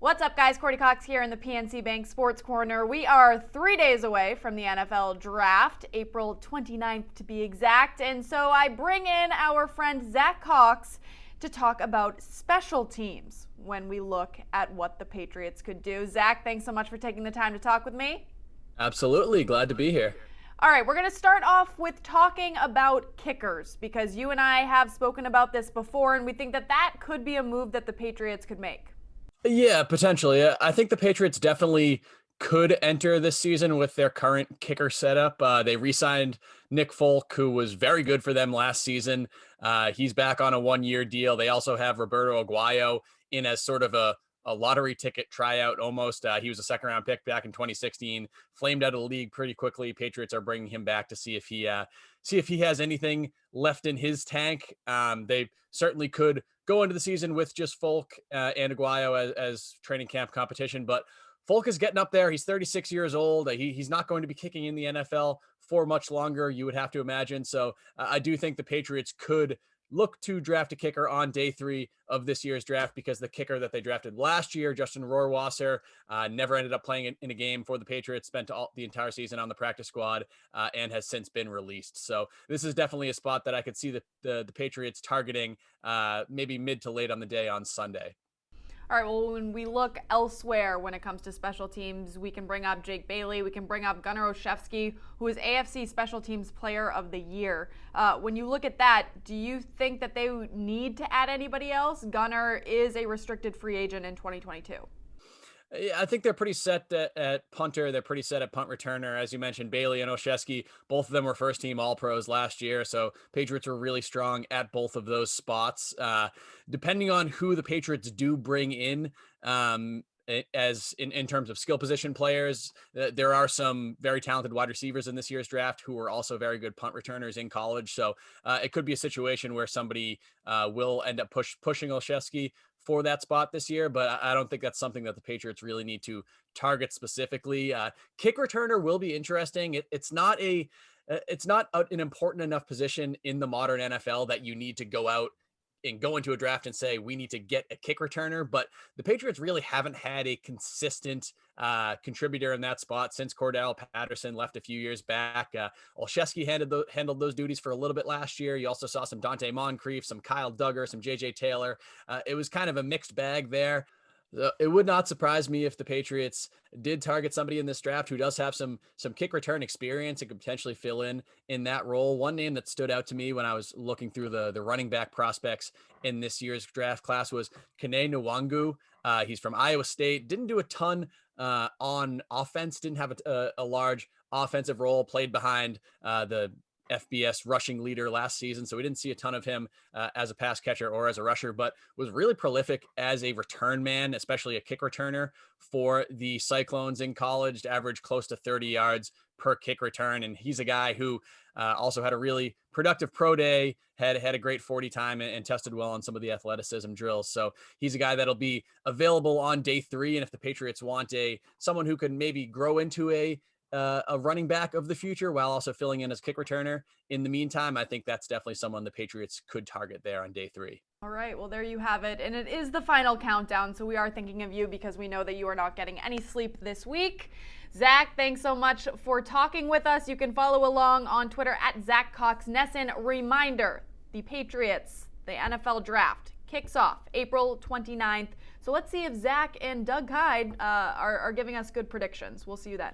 What's up, guys? Cordy Cox here in the PNC Bank Sports Corner. We are 3 days away from the NFL Draft, April 29th to be exact. And so I bring in our friend Zach Cox to talk about special teams when we look at what the Patriots could do. Zach, thanks so much for taking the time to talk with me. Absolutely. Glad to be here. All right, we're going to start off with talking about kickers because you and I have spoken about this before, and we think that that could be a move that the Patriots could make. Yeah, potentially. I think the Patriots definitely could enter this season with their current kicker setup. They re-signed Nick Folk, who was very good for them last season. He's back on a one-year deal. They also have Roberto Aguayo in as sort of a lottery ticket tryout almost. He was a second-round pick back in 2016, flamed out of the league pretty quickly. Patriots are bringing him back to see if he has anything left in his tank. They certainly could go into the season with just Folk and Aguayo as training camp competition, but Folk is getting up there. He's 36 years old. He's not going to be kicking in the NFL for much longer, you would have to imagine. So I do think the Patriots could look to draft a kicker on day 3 of this year's draft because the kicker that they drafted last year, Justin Rohrwasser, never ended up playing in a game for the Patriots, spent the entire season on the practice squad, and has since been released. So this is definitely a spot that I could see the Patriots targeting maybe mid to late on the day on Sunday. All right, well, when we look elsewhere when it comes to special teams, we can bring up Jake Bailey. We can bring up Gunnar Olszewski, who is AFC Special Teams Player of the Year. When you look at that, do you think that they need to add anybody else? Gunnar is a restricted free agent in 2022. I think they're pretty set at punter. They're pretty set at punt returner. As you mentioned, Bailey and Olszewski, both of them were first team All-Pros last year. So Patriots were really strong at both of those spots. Depending on who the Patriots do bring in, as in terms of skill position players, there are some very talented wide receivers in this year's draft who are also very good punt returners in college. So it could be a situation where somebody will end up pushing Olszewski for that spot this year, but I don't think that's something that the Patriots really need to target specifically. Kick returner will be interesting. It's not an important enough position in the modern NFL that you need to go out and go into a draft and say, we need to get a kick returner. But the Patriots really haven't had a consistent contributor in that spot since Cordell Patterson left a few years back. Olszewski handled those duties for a little bit last year. You also saw some Dante Moncrief, some Kyle Duggar, some JJ Taylor. It was kind of a mixed bag there. It would not surprise me if the Patriots did target somebody in this draft who does have some kick return experience and could potentially fill in that role. One name that stood out to me when I was looking through the running back prospects in this year's draft class was Kene Nwangu. He's from Iowa State. Didn't do a ton on offense. Didn't have a large offensive role. Played behind the FBS rushing leader last season, so we didn't see a ton of him as a pass catcher or as a rusher, but was really prolific as a return man, especially a kick returner for the Cyclones in college, averaged close to 30 yards per kick return. And he's a guy who also had a really productive pro day, had a great 40 time and tested well on some of the athleticism drills. So he's a guy that'll be available on day 3. And if the Patriots want someone who can maybe grow into a running back of the future while also filling in as kick returner in the meantime, I think that's definitely someone the Patriots could target there on day 3. All right, well, there you have it. And it is the final countdown, so we are thinking of you because we know that you are not getting any sleep this week. Zach, thanks so much for talking with us. You can follow along on Twitter at Zach Cox Nesson. Reminder, the Patriots, the NFL Draft kicks off April 29th. So let's see if Zach and Doug Hyde are giving us good predictions. We'll see you then.